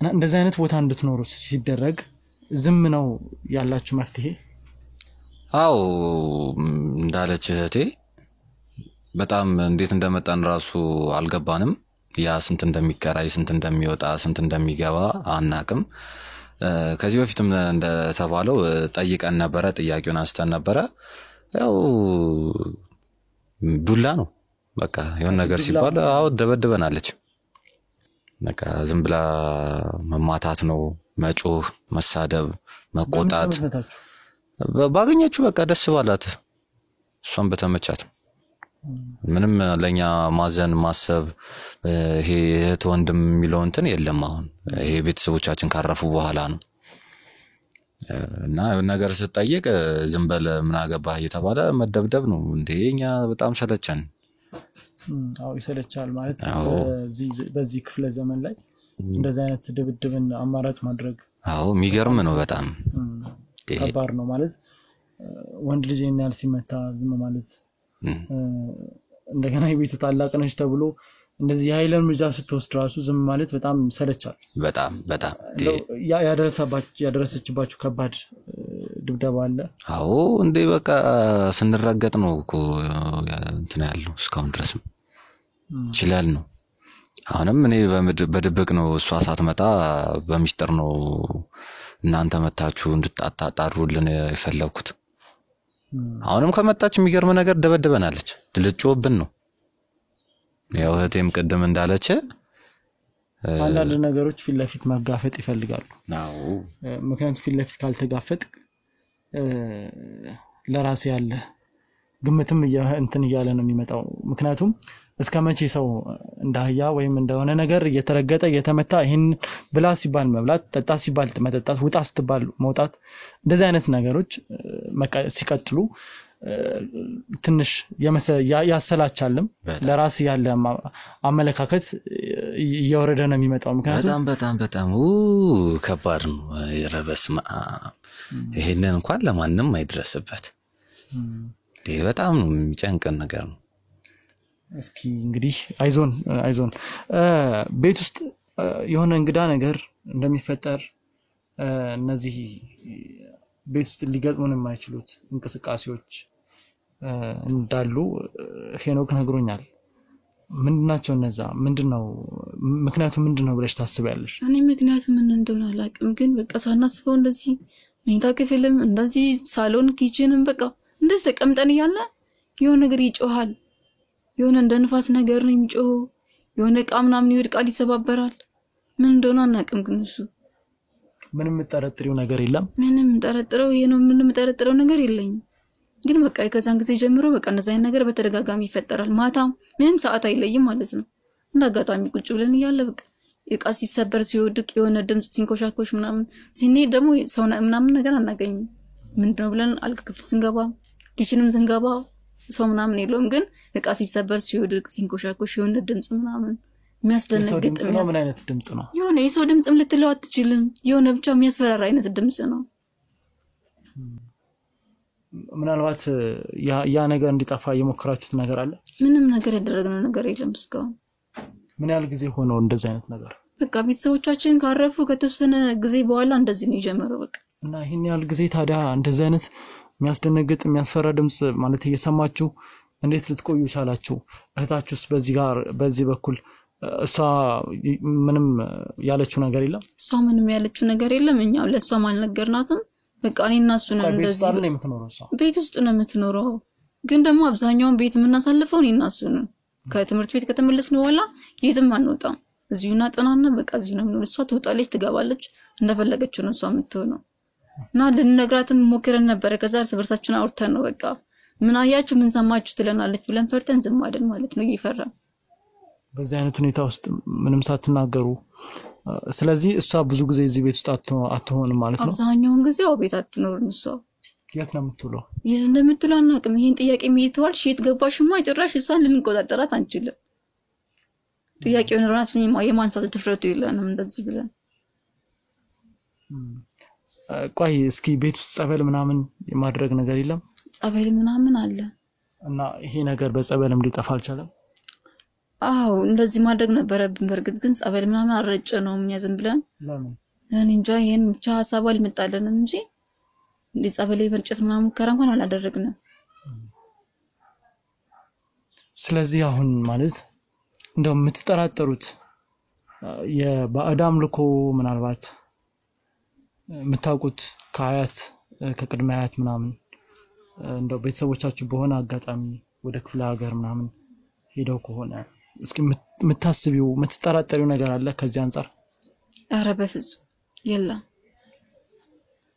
እና እንደዚህ አይነት ቦታ እንድትኖሩ ሲደረግ ዝም ነው ያላችሁ መፍትሄ? አዎ እንዳለች እህቴ በጣም እንዴት እንደመጣን ራሱ አልገባንም። ያ ስንት እንደሚከራይ ስንት እንደሚወጣ ስንት እንደሚገባ አናቅም። ከዚህ በፊትም እንደተባለው ጠይቀን ነበረ፣ ጥያቄውን አንስተን ነበረ። ያው ዱላ ነው በቃ የሆነ ነገር ሲባል ደበደበናለች። በቃ ዝም ብላ መማታት ነው፣ መጮህ፣ መሳደብ፣ መቆጣት። ባገኘችው በቃ ደስ ባላት እሷን በተመቻት ምንም ለኛ ማዘን ማሰብ ይሄ እህት ወንድም የሚለው እንትን የለም። አሁን ይሄ ቤተሰቦቻችን ካረፉ በኋላ ነው። እና የሆነ ነገር ስትጠይቅ ዝም በል ምን አገባህ እየተባለ መደብደብ ነው እንደኛ በጣም ሰለቸን። አዎ ይሰለቻል ማለት በዚህ ክፍለ ዘመን ላይ እንደዛ አይነት ድብድብን አማራጭ ማድረግ የሚገርም ነው። በጣም ከባድ ነው ማለት ወንድ ልጅ ያንያል ሲመታ ዝም ማለት እንደገና የቤቱ ታላቅ ነሽ ተብሎ እንደዚህ ኃይለን ምርጫ ስትወስድ ራሱ ዝም ማለት በጣም ሰለቻል። በጣም ያደረሰችባችሁ ከባድ ድብደባ አለ? አዎ እንዴ በቃ ስንረገጥ ነው እኮ እንትን ያለው እስካሁን ድረስም ይችላል ነው። አሁንም እኔ በድብቅ ነው እሷ ሳትመጣ በሚስጥር ነው እናንተ መታችሁ እንድታጣጣሩልን የፈለኩት። አሁንም ከመጣች የሚገርም ነገር ደበደበናለች። ድልጮብን ነው። ያው እህቴም ቀደም እንዳለች አንዳንድ ነገሮች ፊት ለፊት መጋፈጥ ይፈልጋሉ። አዎ ምክንያቱም ፊት ለፊት ካልተጋፈጥ ለራስ ያለ ግምትም እንትን እያለ ነው የሚመጣው ምክንያቱም እስከመቼ ሰው እንዳህያ ወይም እንደሆነ ነገር እየተረገጠ እየተመታ ይሄን ብላ ሲባል መብላት ጠጣ ሲባል መጠጣት ውጣ ስትባል መውጣት እንደዚህ አይነት ነገሮች ሲቀጥሉ ትንሽ ያሰላቻልም ለራስ ያለ አመለካከት እየወረደ ነው የሚመጣው ምክንያቱም በጣም ከባድ ነው ረበስማ ይሄንን እንኳን ለማንም አይድረስበት ይሄ በጣም ነው የሚጨንቀን ነገር ነው እስኪ እንግዲህ አይዞን ቤት ውስጥ የሆነ እንግዳ ነገር እንደሚፈጠር እነዚህ ቤት ውስጥ ሊገጥሙን የማይችሉት እንቅስቃሴዎች እንዳሉ ሄኖክ ነግሮኛል ምንድናቸው እነዛ ምንድነው ምክንያቱም ምንድነው ብለሽ ታስቢያለሽ እኔ ምክንያቱም ምን እንደሆነ አላውቅም ግን በቃ ሳናስበው እንደዚህ መኝታ ክፍልም እንደዚህ ሳሎን ኪችንም በቃ እንደዚህ ተቀምጠን ያለ የሆነ ነገር ይጮሃል የሆነ እንደ ንፋስ ነገር ነው የሚጮህ የሆነ ዕቃ ምናምን ይወድቃል ይሰባበራል ምን እንደሆነ አናውቅም ግን እሱ ምንም ተጠረጥሪው ነገር የለም ምንም ተጠረጥረው ምንም ተጠረጥረው ነገር የለኝም ግን በቃ ከዛን ጊዜ ጀምሮ በቃ እንደዛ አይነት ነገር በተደጋጋሚ ይፈጠራል ማታ ምንም ሰዓት አይለይም ማለት ነው እንዳጋጣሚ ቁጭ ብለን ይያለ በቃ ዕቃ ሲሰበር ሲወድቅ የሆነ ድምጽ ሲንኮሻኮሽ ምናምን ሲኔድ ደግሞ ሰው ምናምን ነገር አናገኝም ምንድነው ብለን አልጋ ክፍል ስንገባ ኪችንም ስንገባ ሰው ምናምን የለውም ግን ዕቃ ሲሰበር ሲወድቅ ሲንኮሻኮሽ የሆነ ድምጽ ምናምን የሚያስደነግጥ ምን አይነት ድምጽ ነው የሆነ የሰው ድምጽም ልትለው አትችልም የሆነ ብቻ የሚያስፈራራ አይነት ድምጽ ነው ምናልባት ያ ነገር እንዲጠፋ የሞከራችሁት ነገር አለ ምንም ነገር ያደረግነው ነገር የለም እስካሁን ምን ያህል ጊዜ ሆኖ እንደዚህ አይነት ነገር በቃ ቤተሰቦቻችን ካረፉ ከተወሰነ ጊዜ በኋላ እንደዚህ ነው የጀመረው በቃ እና ይሄን ያህል ጊዜ ታዲያ እንደዚህ አይነት የሚያስደነግጥ የሚያስፈራ ድምጽ ማለት እየሰማችሁ እንዴት ልትቆዩ ቻላችሁ እህታችሁስ በዚህ በኩል እሷ ምንም ያለችው ነገር የለም እሷ ምንም ያለችው ነገር የለም እኛው ለሷ ማልነገርናትም በቃ እኔና እሱ ነው እንደዚህ ቤት ውስጥ ነው የምትኖረው ግን ደግሞ አብዛኛውን ቤት የምናሳልፈው እኔና እሱ ነው ከትምህርት ቤት ከተመለስን በኋላ የትም አንወጣም እዚሁና ጠናና በቃ እዚሁ ነው እሷ ትወጣለች ትገባለች እንደፈለገችው ነው እሷ የምትሆነው እና ልንነግራትም ሞክረን ነበር ከዛ በርሳችን አውርተን ነው በቃ ምን አያችሁ ምን ሰማችሁ ትለናለች ብለን ፈርተን ዝም አይደል ማለት ነው ይፈራል በዚህ አይነት ሁኔታ ውስጥ ምንም ሳትናገሩ ስለዚህ እሷ ብዙ ጊዜ እዚህ ቤት ውስጥ አትሆንም ማለት ነው አብዛኛውን ጊዜ ቤት አትኖርም እሷ የት ነው የምትውለው የት እንደምትውለው አናውቅም ይሄን ጥያቄ የሚይተዋል ሼት ገባሽማ ጭራሽ እሷን ልንቆጣጠራት አንችልም ጥያቄውን ራሱን የማንሳት ድፍረቱ የለንም እንደዚህ ብለን ቆይ እስኪ ቤት ውስጥ ጸበል ምናምን የማድረግ ነገር የለም ጸበል ምናምን አለ እና ይሄ ነገር በጸበልም ሊጠፋ አልቻለም አው እንደዚህ ማድረግ ነበረብን በርግጥ ግን ጸበል ምናምን አረጨ ነው ምን ያዘን ብለን ለምን እኔ እንጃ ይሄን ብቻ ሐሳብ አልመጣለን እንጂ እንዴ ጸበል ይበርጨት ምናምን ሙከራ እንኳን አላደረግንም ስለዚህ አሁን ማለት እንደው የምትጠራጠሩት የባዕድ አምልኮ ምናልባት የምታውቁት ከአያት ከቅድመ አያት ምናምን እንደው ቤተሰቦቻችሁ በሆነ አጋጣሚ ወደ ክፍለ ሀገር ምናምን ሄደው ከሆነ እስኪ የምታስቢው የምትጠራጠሪው ነገር አለ ከዚህ አንፃር ኧረ በፍጹም የለም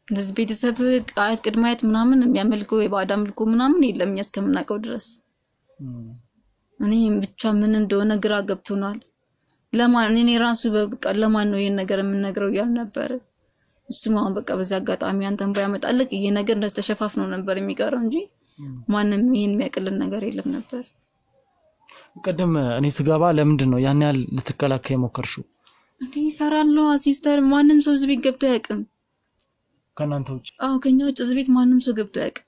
እንደዚህ ቤተሰብ አያት ቅድመ አያት ምናምን የሚያመልከው የባዕድ አምልኮ ምናምን የለም እስከምናውቀው ድረስ እኔ ብቻ ምን እንደሆነ ግራ ገብቶናል ለማን እኔ ራሱ በቃ ለማን ነው ይሄን ነገር የምንነግረው ያል ነበር እሱማ በቃ በዛ አጋጣሚ አንተን ባያመጣልክ ይሄ ነገር እንደተሸፋፍነው ነበር የሚቀረው እንጂ ማንንም ይሄን የሚያቀልን ነገር የለም ነበር ቀደም እኔ ስጋባ ለምንድን ነው ያን ያህል ልትከላከይ ሞከርሽው እንዴ ፈራለው ሲስተር ማንንም ሰው ዝቤት ገብቶ ያቅም ከናንተ ውጭ ከኛ ውጭ ዝቤት ማንንም ሰው ገብቶ ያቅም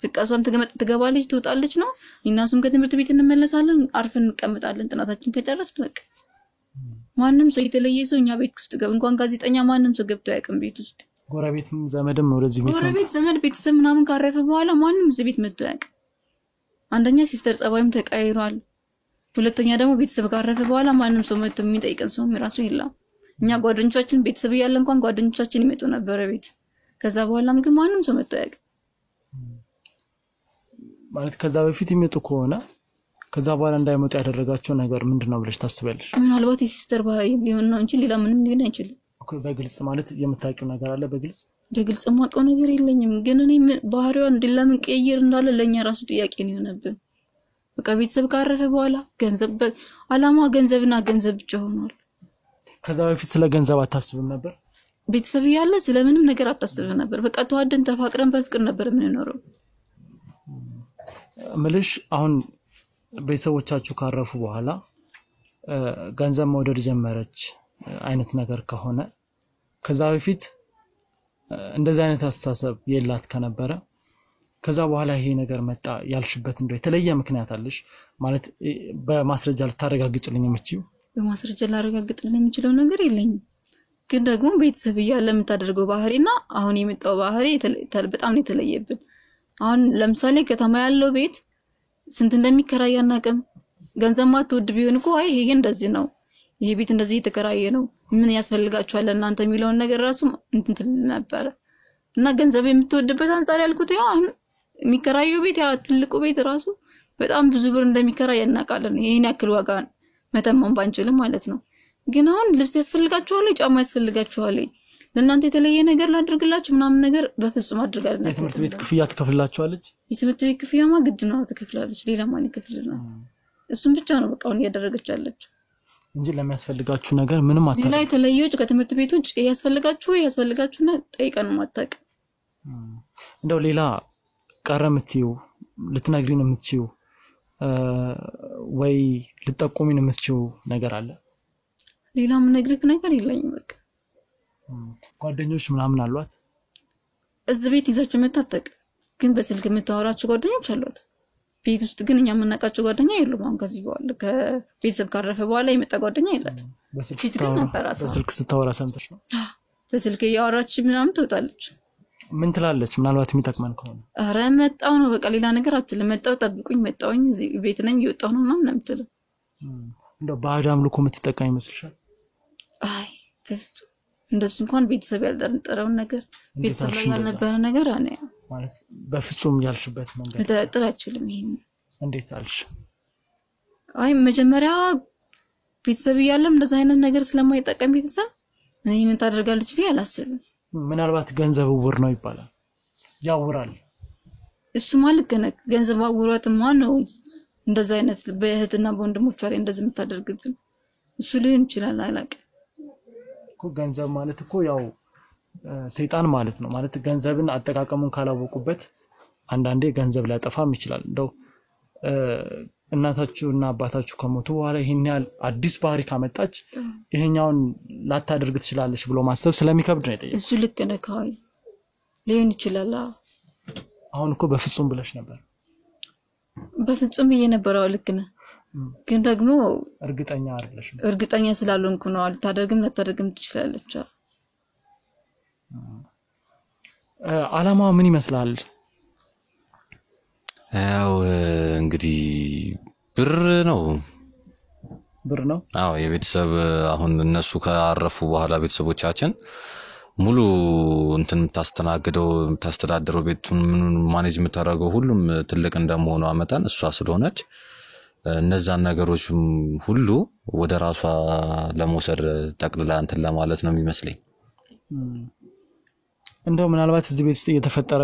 በቃ ሷም ትገባለች ትወጣለች ነው እናሱም ከትምህርት ቤት እንመለሳለን አርፈን እንቀመጣለን ጥናታችን ከጨረስን በቃ ማንንም ሰው የተለየ ሰው እኛ ቤት ውስጥ እንኳን ጋዜጠኛ ማንንም ሰው ገብቶ ያቅም ቤት ውስጥ ጎረቤትም ዘመድም ወደዚህ ቤት ነው ጎረቤት ዘመድ ቤተሰብ ምናምን ካረፈ በኋላ ማንንም እዚህ ቤት መጥቶ ያቅም አንደኛ ሲስተር ጸባይም ተቀይሯል ሁለተኛ ደግሞ ቤተሰብ ካረፈ በኋላ ማንንም ሰው መጥቶ የሚጠይቀን ሰው ራሱ የለም እኛ ጓደኞቻችን ቤተሰብ ያለ እንኳን ጓደኞቻችን ይመጡ ነበር ቤት ከዛ በኋላም ግን ማንንም ሰው መጥቶ ያቅም ማለት ከዛ በፊት ይመጡ ከሆነ ከዛ በኋላ እንዳይመጡ ያደረጋቸው ነገር ምንድነው ብለሽ ታስበልሽ ምናልባት ሲስተር ባይ ሊሆን ነው እንጂ ሌላ ምንም ሊሆን አይችልም በግልጽ ማለት የምታውቂው ነገር አለ በግልጽ በግልጽ ማውቀው ነገር የለኝም ግን እኔ ባህሪዋን እንደለምን ቀይር እንዳለ ለኛ ራሱ ጥያቄ ነው የሆነብን በቃ ቤተሰብ ካረፈ በኋላ ገንዘብ አላማ ገንዘብና ገንዘብ ብቻ ሆኗል ከዛ በፊት ስለ ገንዘብ አታስብም ነበር ቤተሰብ ያለ ስለምንም ነገር አታስብም ነበር በቃ ተዋደን ተፋቅረን በፍቅር ነበር የምንኖረው ምልሽ አሁን ቤተሰቦቻችሁ ካረፉ በኋላ ገንዘብ መውደድ ጀመረች አይነት ነገር ከሆነ ከዛ በፊት እንደዚህ አይነት አስተሳሰብ የላት ከነበረ ከዛ በኋላ ይሄ ነገር መጣ ያልሽበት እንደው የተለየ ምክንያት አለሽ ማለት በማስረጃ ልታረጋግጥልኝ የምትችይው በማስረጃ ላረጋግጥልኝ የምችለው ነገር የለኝም ግን ደግሞ ቤተሰብ ያለ የምታደርገው ባህሪና አሁን የመጣው ባህሪ በጣም ነው የተለየብን አሁን ለምሳሌ ከተማ ያለው ቤት ስንት እንደሚከራይ ያናቀም ገንዘብ ማትወድ ቢሆን እኮ አይ ይሄ እንደዚህ ነው ይሄ ቤት እንደዚህ የተከራየ ነው ምን ያስፈልጋችኋል እናንተ የሚለውን ነገር ራሱ እንትን ነበር እና ገንዘብ የምትወድበት አንፃር ያልኩት ያው አሁን የሚከራየው ቤት ያ ትልቁ ቤት ራሱ በጣም ብዙ ብር እንደሚከራይ ያናቃለን ይሄን ያክል ዋጋ መተማን ባንችልም ማለት ነው ግን አሁን ልብስ ያስፈልጋችኋል ጫማ ያስፈልጋችኋል ለእናንተ የተለየ ነገር ላድርግላችሁ ምናምን ነገር በፍጹም አድርጋለና የትምህርት ቤት ክፍያ ትከፍላችኋለች የትምህርት ቤት ክፍያማ ግድ ነው ትከፍላለች ሌላ ማን ይከፍልልናል እሱም ብቻ ነው በቃ አሁን ያደረገች ያለች እንጂ ለሚያስፈልጋችሁ ነገር ምንም አታውቁ ሌላ የተለየው ከትምህርት ቤቶች ያስፈልጋችሁና ጠይቀን ማጣቅ እንደው ሌላ ቀረምቲው ልትነግሪን የምትችይው ወይ ልትጠቁሚን የምትችይው ነገር አለ ሌላ ምን ነግርክ ነገር የለኝም በቃ ጓደኞች ምናምን አሏት እዚህ ቤት ይዛችሁ መታጠቅ ግን በስልክ የምታወራችሁ ጓደኞች አሏት ቤት ውስጥ ግን እኛ የምናውቃቸው ጓደኛ የሉም አሁን ከዚህ በኋላ ከቤተሰብ ካረፈ በኋላ የመጣ ጓደኛ የላት በስልክ ስታወራ ሰምተሽ ነው በስልክ ያወራች ምናምን ትወጣለች ምን ትላለች ምናልባት የሚጠቅመን ከሆነ አረ መጣው ነው በቃ ሌላ ነገር አትልም መጣው ጠብቁኝ መጣውኝ እዚህ ቤት ነኝ ይወጣው ነው ምናምን የምትለው እንደው ባዳም ልኮ የምትጠቀም ይመስልሻል አይ እንደሱ እንኳን ቤተሰብ ያልጠረጠረውን ነገር ቤተሰብ ላይ ያልነበረ ነገር አነ ማለት በፍጹም ያልሽበት መንገድ ተጠራችልም ይሄን እንዴት አልሽ አይ መጀመሪያ ቤተሰብ ያለም እንደዛ አይነት ነገር ስለማይጠቀም ቤተሰብ እኔን ታደርጋለች ቢያ አላስብም ምናልባት ገንዘብ ውር ነው ይባላል ያውራል እሱ ማለት ገንዘብ አውራት ማን ነው እንደዛ አይነት በእህትና በወንድሞቿ ላይ እንደዚህ የምታደርግብን እሱ ሊሆን ይችላል አላውቅም እኮ ገንዘብ ማለት እኮ ያው ሰይጣን ማለት ነው ማለት ገንዘብን አጠቃቀሙን ካላወቁበት አንዳንዴ ገንዘብ ሊያጠፋም ይችላል እንደው እናታችሁና አባታችሁ ከሞቱ በኋላ ይሄን ያህል አዲስ ባህሪ ካመጣች ይሄኛውን ላታደርግ ትችላለሽ ብሎ ማሰብ ስለሚከብድ ነው የጠየቀው እሱ ልክ ነው ካይ ሊሆን ይችላል አሁን እኮ በፍጹም ብለሽ ነበር በፍጹም እየነበረው ልክ ነው ግን ደግሞ እርግጠኛ አይደለሽ እርግጠኛ ስላልሆንኩ ነው ላታደርግም ትችላለች አላማ ምን ይመስላል ያው እንግዲህ ብር ነው አዎ የቤተሰብ አሁን እነሱ ካረፉ በኋላ ቤተሰቦቻችን ሙሉ እንትን ታስተዳድረው ቤቱን ምን ማኔጅ የምታደርገው ሁሉም ትልቅ እንደመሆኑ አመጣን እሷ ስለሆነች እነዛን ነገሮች ሁሉ ወደ ራሷ ለመውሰድ ጠቅልላ እንትን ለማለት ነው የሚመስለኝ እንደው ምናልባት እዚህ ቤት ውስጥ እየተፈጠረ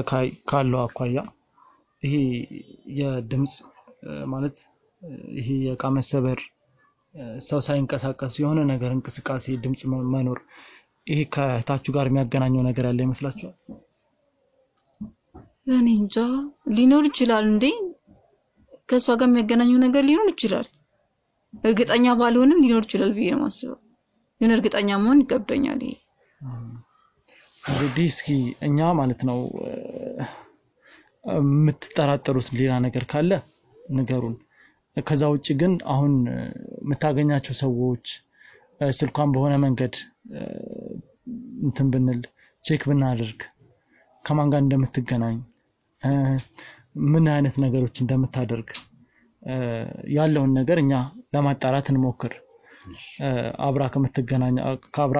ካለው አኳያ ይሄ የድምጽ ማለት ይሄ የቃ መሰበር ሰው ሳይንቀሳቀስ የሆነ ነገር እንቅስቃሴ ድምጽ መኖር ይሄ ከታችሁ ጋር የሚያገናኘው ነገር ያለ ይመስላችኋል እኔ እንጃ ሊኖር ይችላል እንዴ ከሷ ጋር የሚያገናኘው ነገር ሊኖር ይችላል እርግጠኛ ባልሆንም ሊኖር ይችላል ብዬ ነው ማስበው ግን እርግጠኛ መሆን ይከብደኛል ይሄ እንግዲህ እስኪ እኛ ማለት ነው የምትጠራጠሩት ሌላ ነገር ካለ ንገሩን ከዛ ውጪ ግን አሁን የምታገኛቸው ሰዎች ስልኳን በሆነ መንገድ እንትን ብንል ቼክ ብናደርግ ከማን ጋር እንደምትገናኝ ምን አይነት ነገሮች እንደምታደርግ ያለውን ነገር እኛ ለማጣራት እንሞክር አብራ ከምትገናኝ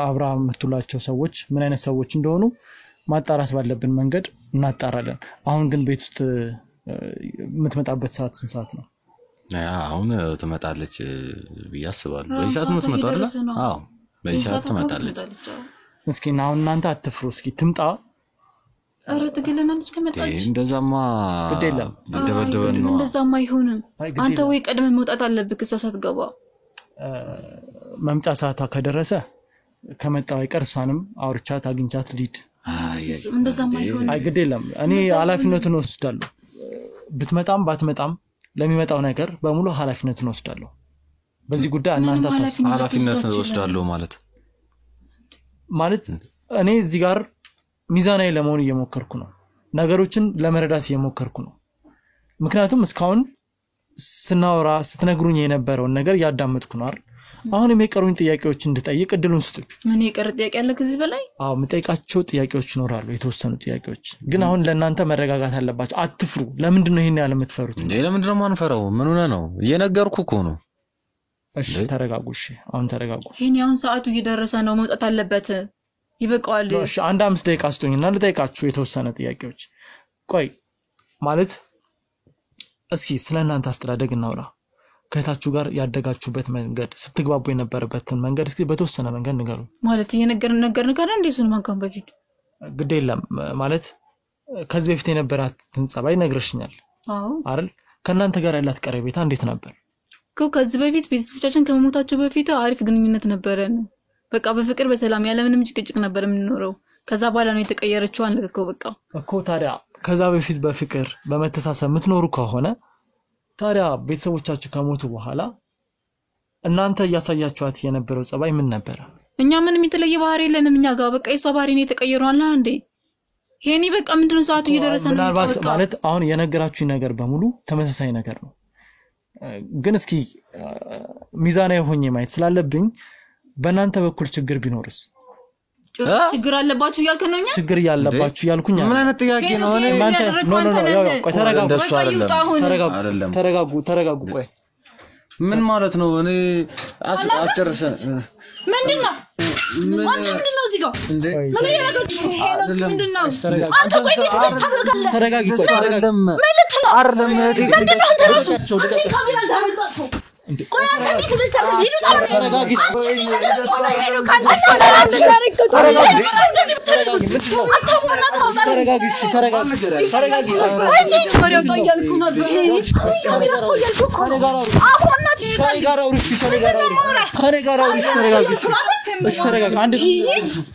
አብራ የምትላቸው ሰዎች ምን አይነት ሰዎች እንደሆኑ ማጣራት ባለብን መንገድ እናጣራለን አሁን ግን ቤት ውስጥ የምትመጣበት ሰዓት ስንት ሰዓት ነው አሁን ትመጣለች በያስባለሁ በይሳት የምትመጣው አይደል አዎ በይሳት ትመጣለች እስኪ አሁን እናንተ አትፍሩ እስኪ ትምጣ ኧረ ትገለናለች ከመጣች እንደዛማ ግዴለም ደበደበን ነው እንደዛማ አይሆንም አንተ ወይ ቀድመህ መውጣት አለብህ እሷ ሳትገባ መምጫ ሰዓቷ ከደረሰ ከመጣው አይቀርሳንም አውርቻት አግኝቻት ሊድ እንደዛማ አይሆንም አይ ግዴለም እኔ ኃላፊነቱን ወስዳለሁ ብትመጣም ባትመጣም ለሚመጣው ነገር በሙሉ ኃላፊነቱን ወስዳለሁ በዚህ ጉዳይ እናንተ ኃላፊነቱን ወስዳለሁ ማለት እኔ እዚህ ጋር ሚዛናዊ ለመሆን እየሞከርኩ ነው ነገሮችን ለመረዳት እየሞከርኩ ነው ምክንያቱም እስካሁን ስናወራ ስትነግሩኝ የነበረውን ነገር ያዳምጥኩ ነው አይደል አሁን የቀሩኝ ጥያቄዎች እንድጠይቅ እድሉን ስጡኝ ምን የቀረ ጥያቄ አለ ከዚህ በላይ አዎ መጠይቃቸው ጥያቄዎች ይኖራሉ የተወሰኑ ጥያቄዎች ግን አሁን ለእናንተ መረጋጋት አለባችሁ አትፍሩ ለምንድን ነው ይሄን ያለ የምትፈሩት እንዴ ለምንድን ነው ማንፈራው ምን ሆነ ነው እየነገርኩ እኮ ነው እሺ ተረጋጉ እሺ አሁን ተረጋጉ ይሄን ያውን ሰዓቱ እየደረሰ ነው መውጣት አለበት ይበቃዋል እሺ አንድ 5 ደቂቃ አስጡኝና ልጠይቃችሁ የተወሰነ ጥያቄዎች ቆይ ማለት እስኪ ስለናንተ አስተዳደግ እናውራ ከታችሁ ጋር ያደጋችሁበት መንገድ ስትግባቡ የነበረበትን መንገድ እስኪ በተወሰነ መንገድ ንገሩ ማለት እየነገርን ነገር እንዴ እሱን ማንካም በፊት ግዴለም ማለት ከዚህ በፊት የነበራትን ጸባይ ነግረሽኛል አዎ አይደል ከናንተ ጋር ያላት ቀረቤታ እንዴት ነበር ከዚህ በፊት ቤተሰቦቻችን ከመሞታቸው በፊት አሪፍ ግንኙነት ነበረን በቃ በፍቅር በሰላም ያለ ምንም ጭቅጭቅ ነበር የምንኖረው ከዛ በኋላ ነው የተቀየረችው አንለከው በቃ እኮ ታዲያ ከዛ በፊት በፍቅር በመተሳሰብ የምትኖሩ ከሆነ ታዲያ ቤተሰቦቻችሁ ከሞቱ በኋላ እናንተ ያሳያችኋት የነበረው ጸባይ ምን ነበር እኛ ምንም የተለየ ባህሪ የለንም እኛ ጋር በቃ የሷ ባህሪ ነው የተቀየረዋል አንዴ ሄኒ በቃ ምንድነው ሰዓቱ እየደረሰ ነው ምናልባት ማለት አሁን የነገራችሁኝ ነገር በሙሉ ተመሳሳይ ነገር ነው ግን እስኪ ሚዛናዊ ሆኜ ማየት ስላለብኝ በእናንተ በኩል ችግር ቢኖርስ ችግር አለባችሁ ያልከነኛ ችግር ያለባችሁ ያልኩኝ ምን አይነት ጥያቄ ነው እኔ እናንተ ቆይ ተረጋጉ ቆይ ምን ማለት ነው እኔ አስጨርሰን ምንድነው አንተ ምንድነው እዚህ ጋር እንዴ ምን ያደርጋችሁ ምንድነው አንተ ቆይ ትስተካከላለህ ተረጋጊ ቆይ አይደለም ቆይ አንተ እንዴት ልትሰራ ተረጋጊ ተረጋጊ